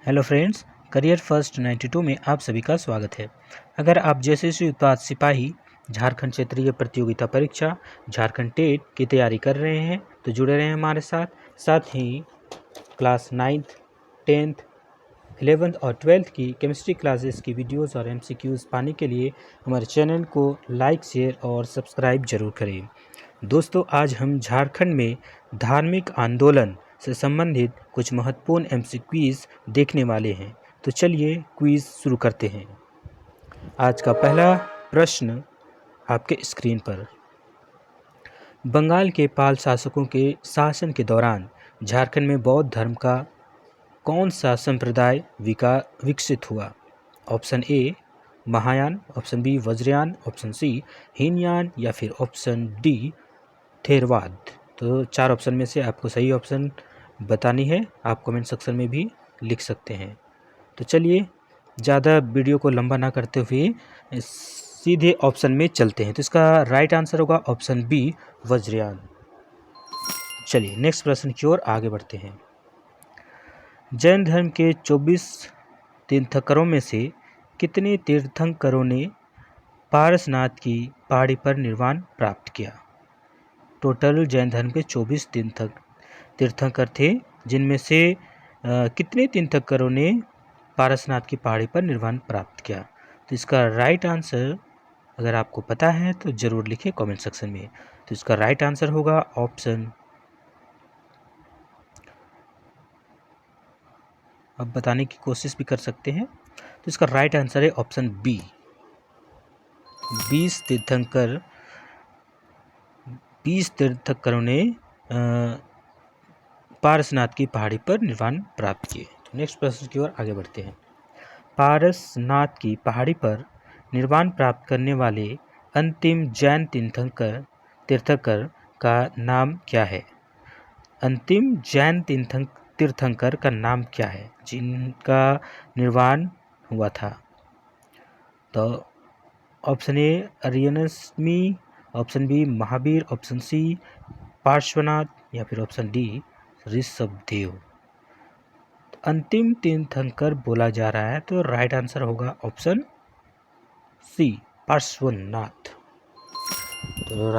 Hello friends, career first 92 में आप सभी का स्वागत है। अगर आप जैसे उत्पाद सिपाही झारखंड क्षेत्रीय प्रतियोगिता परीक्षा झारखंड टेट की तैयारी कर रहे हैं तो जुड़े रहें हमारे साथ ही क्लास 9th 10th 11th और 12th की केमिस्ट्री क्लासेस की वीडियोस और एमसीक्यूज पाने के लिए हमारे चैनल को लाइक शेयर और सब्सक्राइब जरूर करें। दोस्तों, आज हम झारखंड में धार्मिक आंदोलन से संबंधित कुछ महत्वपूर्ण एमसीक्यूज देखने वाले हैं। तो चलिए क्विज शुरू करते हैं। आज का पहला प्रश्न आपके स्क्रीन पर। बंगाल के पाल शासकों के शासन के दौरान झारखंड में बौद्ध धर्म का कौन सा संप्रदाय विकसित हुआ? Option A Mahayana, option B Vajrayana, option C Hinayana या फिर ऑप्शन डी थेरवाद। तो 4 ऑप्शन में से आपको सही ऑप्शन बतानी है। आप कमेंट सेक्शन में भी लिख सकते हैं। तो चलिए ज़्यादा वीडियो को लंबा ना करते हुए सीधे ऑप्शन में चलते हैं। तो इसका राइट आंसर होगा ऑप्शन बी वज्रयान। चलिए नेक्स्ट प्रश्न की ओर आगे बढ़ते हैं। जैन धर्म के 24 तीर्थंकरों में से कितने तीर्थंकरों ने पारसनाथ की पहाड़ी पर निर्वाण प्राप्त किया? टोटल जैन धर्म के 24 तीर्थंकर थे, जिनमें से कितने तीर्थंकरों ने पारसनाथ की पहाड़ी पर निर्वाण प्राप्त किया? तो इसका राइट आंसर अगर आपको पता है तो ज़रूर लिखें कमेंट सेक्शन में। तो इसका राइट आंसर होगा ऑप्शन, अब बताने की कोशिश भी कर सकते हैं। तो इसका राइट आंसर है ऑप्शन बी। 20 तीर्थंकरों ने पारसनाथ की पहाड़ी पर निर्वाण प्राप्त किए। तो नेक्स्ट प्रश्न की ओर आगे बढ़ते हैं। पारसनाथ की पहाड़ी पर निर्वाण प्राप्त करने वाले अंतिम जैन तीर्थंकर का नाम क्या है? अंतिम जैन तीर्थंकर का नाम क्या है जिनका निर्वाण हुआ था? तो ऑप्शन ए अरियनस्मी, option B Mahavir, option C Parshvanath या फिर ऑप्शन डी ऋषभदेव। तो अंतिम तीर्थंकर बोला जा रहा है, तो राइट आंसर होगा ऑप्शन सी पार्श्वनाथ। तो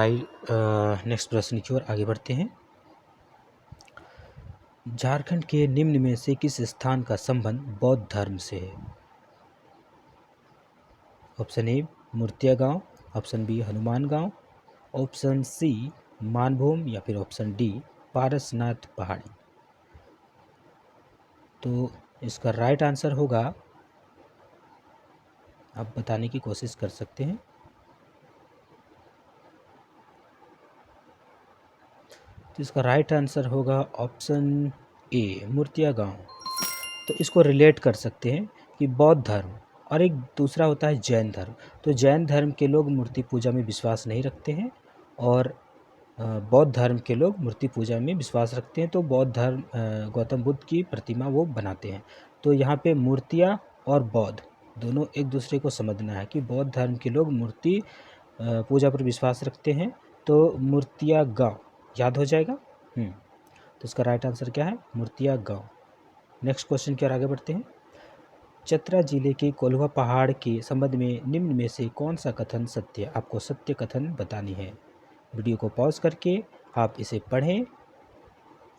नेक्स्ट प्रश्न की ओर आगे बढ़ते हैं। झारखंड के निम्न में से किस स्थान का संबंध बौद्ध धर्म से है? ऑप्शन ए मूर्तिया गांव, ऑप्शन बी हनुमान गांव, ऑप्शन सी मानभूम या फिर ऑप्शन डी पारसनाथ पहाड़ी। तो इसका राइट आंसर होगा, आप बताने की कोशिश कर सकते हैं। तो इसका राइट आंसर होगा ऑप्शन ए मूर्तिया गांव। तो इसको रिलेट कर सकते हैं कि बौद्ध धर्म और एक दूसरा होता है जैन धर्म। तो जैन धर्म के लोग मूर्ति पूजा में विश्वास नहीं रखते हैं और बौद्ध धर्म के लोग मूर्ति पूजा में विश्वास रखते हैं। तो बौद्ध धर्म गौतम बुद्ध की प्रतिमा वो बनाते हैं। तो यहाँ पे मूर्तियाँ और बौद्ध दोनों एक दूसरे को समझना है कि बौद्ध धर्म के लोग मूर्ति पूजा पर विश्वास रखते हैं। तो मूर्तिया गांव याद हो जाएगा। तो इसका राइट आंसर क्या है? मूर्तिया गांव। नेक्स्ट क्वेश्चन की ओर आगे बढ़ते हैं। चतरा जिले के कोल्हुआ पहाड़ के संबंध में निम्न में से कौन सा कथन सत्य है? आपको सत्य कथन बतानी है। वीडियो को पॉज करके आप इसे पढ़ें,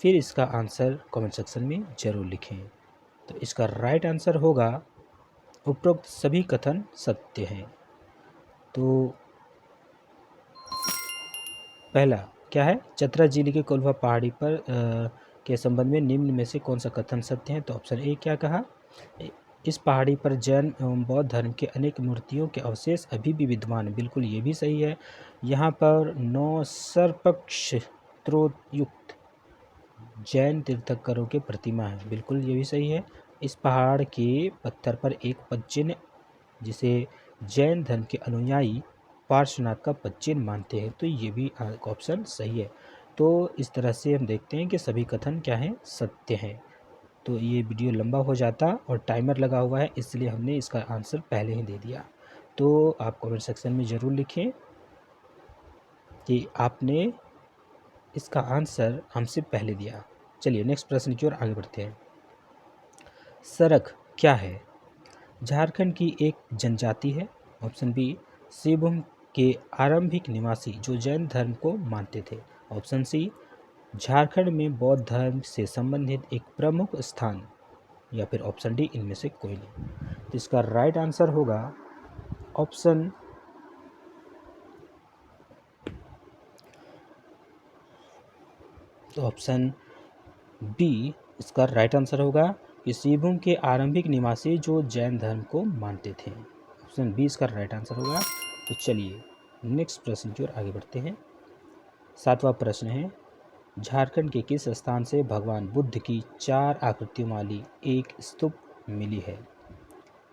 फिर इसका आंसर कमेंट सेक्शन में ज़रूर लिखें। तो इसका राइट आंसर होगा उपरोक्त सभी कथन सत्य हैं। तो पहला क्या है? चतरा जिले के कोल्हुआ पहाड़ी पर के संबंध में निम्न में से कौन सा कथन सत्य है? तो ऑप्शन ए क्या कहा? इस पहाड़ी पर जैन एवं बौद्ध धर्म के अनेक मूर्तियों के अवशेष अभी भी विद्यमान है। बिल्कुल ये भी सही है। यहाँ पर 9 सर्पक्ष स्त्रोतयुक्त जैन तीर्थंकरों के प्रतिमा है। बिल्कुल ये भी सही है। इस पहाड़ के पत्थर पर एक पदचिन्ह जिसे जैन धर्म के अनुयायी पार्श्वनाथ का पदचिन्ह मानते हैं। तो ये भी ऑप्शन सही है। तो इस तरह से हम देखते हैं कि सभी कथन क्या हैं? सत्य हैं। तो ये वीडियो लंबा हो जाता और टाइमर लगा हुआ है, इसलिए हमने इसका आंसर पहले ही दे दिया। तो आप कमेंट सेक्शन में ज़रूर लिखें कि आपने इसका आंसर हमसे पहले दिया। चलिए नेक्स्ट प्रश्न की ओर आगे बढ़ते हैं। सरक क्या है? झारखंड की एक जनजाति है। ऑप्शन बी, सिंहभूम के आरंभिक निवासी जो जैन धर्म को मानते थे। ऑप्शन सी, झारखंड में बौद्ध धर्म से संबंधित एक प्रमुख स्थान। या फिर ऑप्शन डी, इनमें से कोई नहीं। तो इसका राइट आंसर होगा ऑप्शन बी। इसका राइट आंसर होगा कि सिंहभूम के आरंभिक निवासी जो जैन धर्म को मानते थे। ऑप्शन बी इसका राइट आंसर होगा। तो चलिए नेक्स्ट प्रश्न की ओर आगे बढ़ते हैं। 7वां प्रश्न है, झारखंड के किस स्थान से भगवान बुद्ध की 4 आकृतियों वाली एक स्तूप मिली है?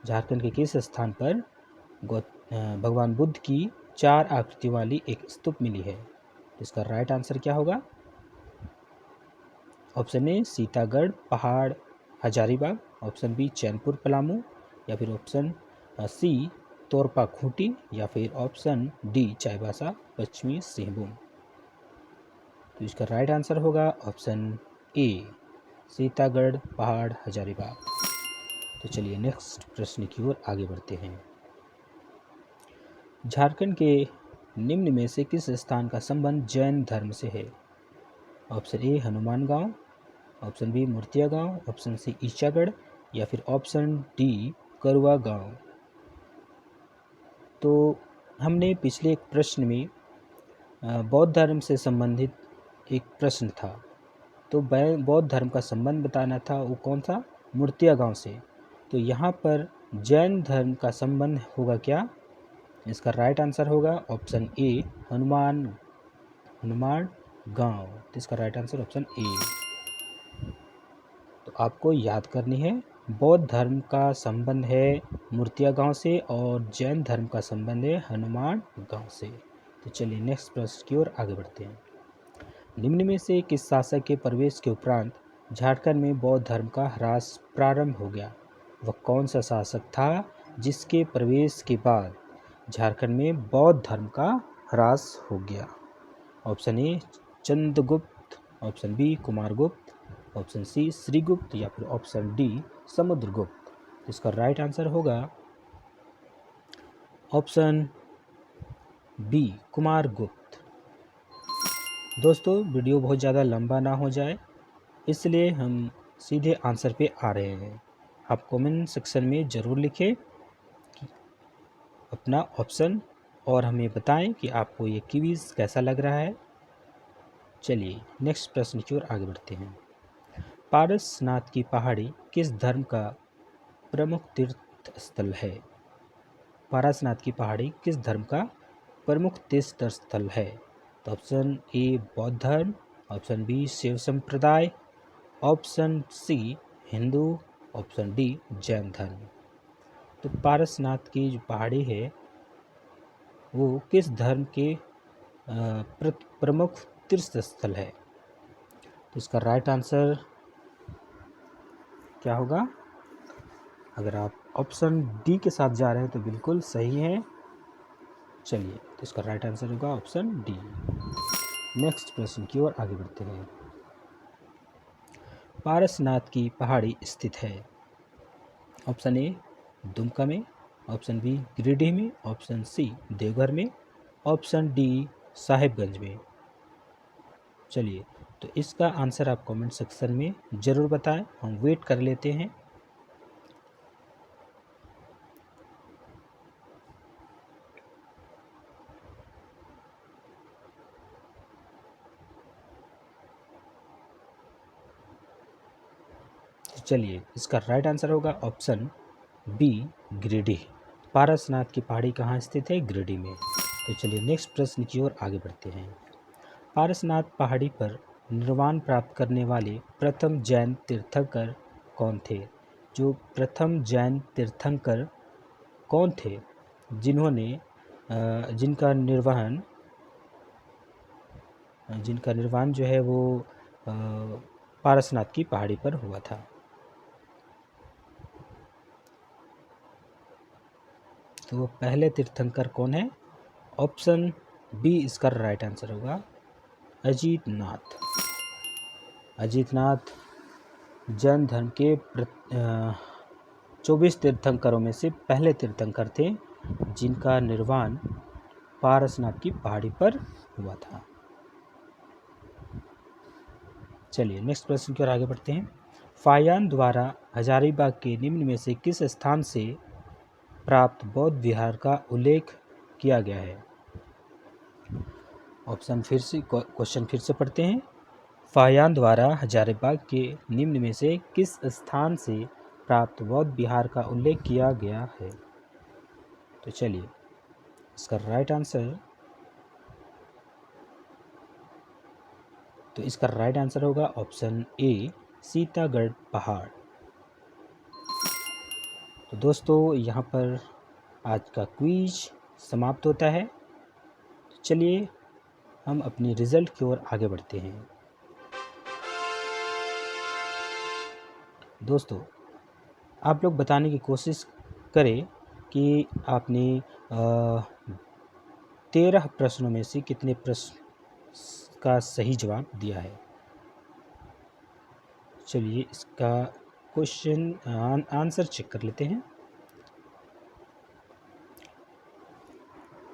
झारखंड के किस स्थान पर भगवान बुद्ध की 4 आकृतियों वाली एक स्तूप मिली है? इसका राइट आंसर क्या होगा? ऑप्शन ए, सीतागढ़ पहाड़ हजारीबाग। Option B, Chainpur Palamu. या फिर ऑप्शन सी, तोरपा खूंटी। या फिर ऑप्शन डी, चाईबासा पश्चिमी सिंहभूम। तो इसका राइट आंसर होगा ऑप्शन ए, सीतागढ़ पहाड़ हजारीबाग। तो चलिए नेक्स्ट प्रश्न की ओर आगे बढ़ते हैं। झारखंड के निम्न में से किस स्थान का संबंध जैन धर्म से है? ऑप्शन ए, हनुमान गांव। ऑप्शन बी, मूर्तिया गांव। Option C, Ichagarh. या फिर ऑप्शन डी, करुआ गांव। तो हमने पिछले एक प्रश्न में बौद्ध धर्म से संबंधित एक प्रश्न था, तो बौद्ध धर्म का संबंध बताना था, वो कौन सा? मूर्तिया गांव से। तो यहाँ पर जैन धर्म का संबंध होगा क्या? इसका राइट आंसर होगा ऑप्शन ए, हनुमान गांव। तो इसका राइट आंसर ऑप्शन ए। तो आपको याद करनी है, बौद्ध धर्म का संबंध है मूर्तिया गांव से और जैन धर्म का संबंध है हनुमान गांव से। तो चलिए नेक्स्ट प्रश्न की ओर आगे बढ़ते हैं। निम्न में से किस शासक के प्रवेश के उपरांत झारखंड में बौद्ध धर्म का ह्रास प्रारंभ हो गया? वह कौन सा शासक था जिसके प्रवेश के बाद झारखंड में बौद्ध धर्म का ह्रास हो गया? Option A, Chandragupta. Option B, Kumaragupta. Option C, Shrigupta. या फिर ऑप्शन डी, समुद्रगुप्त। इसका राइट आंसर होगा ऑप्शन बी, कुमारगुप्त। दोस्तों वीडियो बहुत ज़्यादा लंबा ना हो जाए इसलिए हम सीधे आंसर पे आ रहे हैं। आप कमेंट सेक्शन में ज़रूर लिखें अपना ऑप्शन और हमें बताएं कि आपको ये क्विज़ कैसा लग रहा है। चलिए नेक्स्ट प्रश्न की ओर आगे बढ़ते हैं। पारसनाथ की पहाड़ी किस धर्म का प्रमुख तीर्थ स्थल है? पारसनाथ की पहाड़ी किस धर्म का प्रमुख तीर्थ स्थल है? तो ऑप्शन ए, बौद्ध धर्म। ऑप्शन बी, शिव संप्रदाय। Option C, Hindu. Option D, Jain धर्म। तो पारसनाथ की जो पहाड़ी है वो किस धर्म के प्रमुख तीर्थ स्थल है? तो इसका राइट आंसर क्या होगा? अगर आप ऑप्शन डी के साथ जा रहे हैं तो बिल्कुल सही है। चलिए तो इसका राइट आंसर होगा ऑप्शन डी। नेक्स्ट प्रश्न की ओर आगे बढ़ते हैं। पारसनाथ की पहाड़ी स्थित है ऑप्शन ए, दुमका में। ऑप्शन बी, गिरिडीह में। ऑप्शन सी, देवघर में। ऑप्शन डी, साहिबगंज में। चलिए तो इसका आंसर आप कमेंट सेक्शन में ज़रूर बताएं, हम वेट कर लेते हैं। तो चलिए इसका राइट आंसर होगा ऑप्शन बी, गिरिडीह। पारसनाथ की पहाड़ी कहाँ स्थित है? गिरिडीह में। तो चलिए नेक्स्ट प्रश्न की ओर आगे बढ़ते हैं। पारसनाथ पहाड़ी पर निर्वाण प्राप्त करने वाले प्रथम जैन तीर्थंकर कौन थे? जो प्रथम जैन तीर्थंकर कौन थे जिन्होंने जिनका निर्वाण जो है वो पारसनाथ की पहाड़ी पर हुआ था? तो वो पहले तीर्थंकर कौन है? ऑप्शन बी इसका राइट आंसर होगा, अजीतनाथ। जैन धर्म के 24 तीर्थंकरों में से पहले तीर्थंकर थे जिनका निर्वाण पारसनाथ की पहाड़ी पर हुआ था। चलिए नेक्स्ट प्रश्न की ओर आगे बढ़ते हैं। फाहियान द्वारा हजारीबाग के निम्न में से किस स्थान से प्राप्त बौद्ध विहार का उल्लेख किया गया है? क्वेश्चन फिर से पढ़ते हैं। फाहियान द्वारा हजारीबाग के निम्न में से किस स्थान से प्राप्त बौद्ध विहार का उल्लेख किया गया है? तो चलिए इसका राइट आंसर होगा ऑप्शन ए, सीतागढ़ पहाड़। तो दोस्तों यहाँ पर आज का क्विज समाप्त होता है। तो चलिए हम अपनी रिजल्ट की ओर आगे बढ़ते हैं। दोस्तों आप लोग बताने की कोशिश करें कि आपने 13 प्रश्नों में से कितने प्रश्न का सही जवाब दिया है। चलिए इसका क्वेश्चन आंसर चेक कर लेते हैं।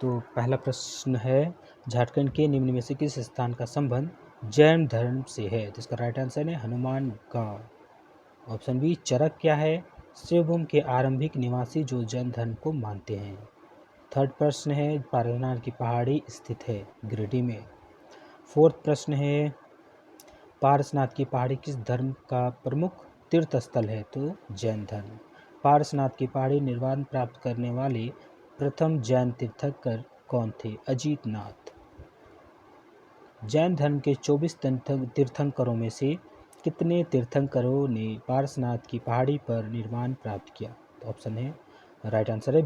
तो पहला प्रश्न है, झारखंड के निम्न में से किस स्थान का संबंध जैन धर्म से है? तो इसका राइट आंसर है हनुमान गांव। ऑप्शन बी, चरक क्या है? शिवभूम के आरंभिक निवासी जो जैन धर्म को मानते हैं। थर्ड प्रश्न है, पारसनाथ की पहाड़ी स्थित है गिरिडीह में। फोर्थ प्रश्न है, पारसनाथ की पहाड़ी किस धर्म का प्रमुख तीर्थ स्थल है? तो जैन धर्म। पारसनाथ की पहाड़ी निर्वाण प्राप्त करने वाले प्रथम जैन तीर्थंकर कौन थे? अजीत नाथ। जैन धर्म के 24 तीर्थंकरों में से कितने तीर्थंकरों ने पारसनाथ की पहाड़ी पर निर्वाण प्राप्त किया? तो ऑप्शन है राइट आंसर है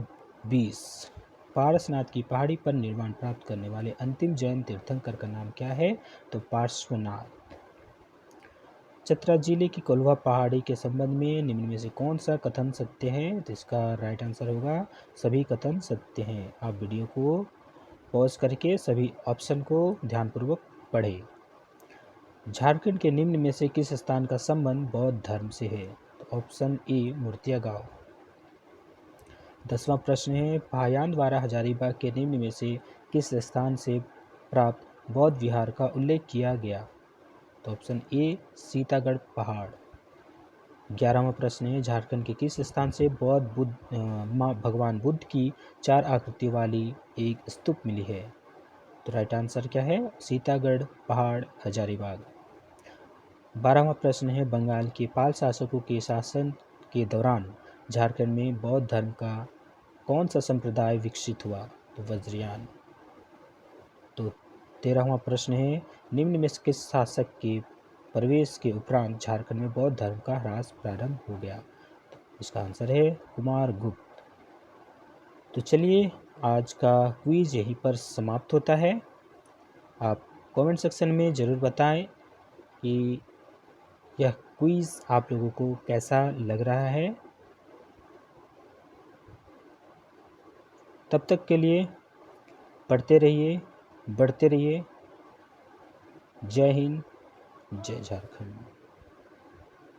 20। पारसनाथ की पहाड़ी पर निर्वाण प्राप्त करने वाले अंतिम जैन तीर्थंकर का नाम क्या है? तो पार्श्वनाथ। चतरा जिले की कोल्हा पहाड़ी के संबंध में निम्न में से कौन सा कथन सत्य है? तो इसका राइट आंसर होगा सभी कथन सत्य हैं। आप वीडियो को पॉज करके सभी ऑप्शन को ध्यानपूर्वक पढ़ें। झारखंड के निम्न में से किस स्थान का संबंध बौद्ध धर्म से है? तो ऑप्शन ए, मूर्तिया गांव। 10वां प्रश्न है, फाहियान द्वारा हजारीबाग के निम्न में से किस स्थान से प्राप्त बौद्ध विहार का उल्लेख किया गया? तो ऑप्शन ए, सीतागढ़ पहाड़। 11वां प्रश्न है, झारखंड के किस स्थान से भगवान बुद्ध की 4 आकृति वाली एक स्तूप मिली है? तो राइट आंसर क्या है? सीतागढ़ पहाड़, हजारीबाग। 12वां प्रश्न है, बंगाल के पाल शासकों के शासन के दौरान झारखंड में बौद्ध धर्म का कौन सा संप्रदाय विकसित हुआ? तो वज्रयान। तो 13वां प्रश्न है, निम्न में से किस शासक के प्रवेश के उपरांत झारखंड में बौद्ध धर्म का ह्रास प्रारंभ हो गया? तो इसका आंसर है कुमारगुप्त। तो चलिए आज का क्विज यहीं पर समाप्त होता है। आप कमेंट सेक्शन में ज़रूर बताएं कि यह क्विज आप लोगों को कैसा लग रहा है। तब तक के लिए पढ़ते रहिए, बढ़ते रहिए। जय हिंद, जय झारखंड।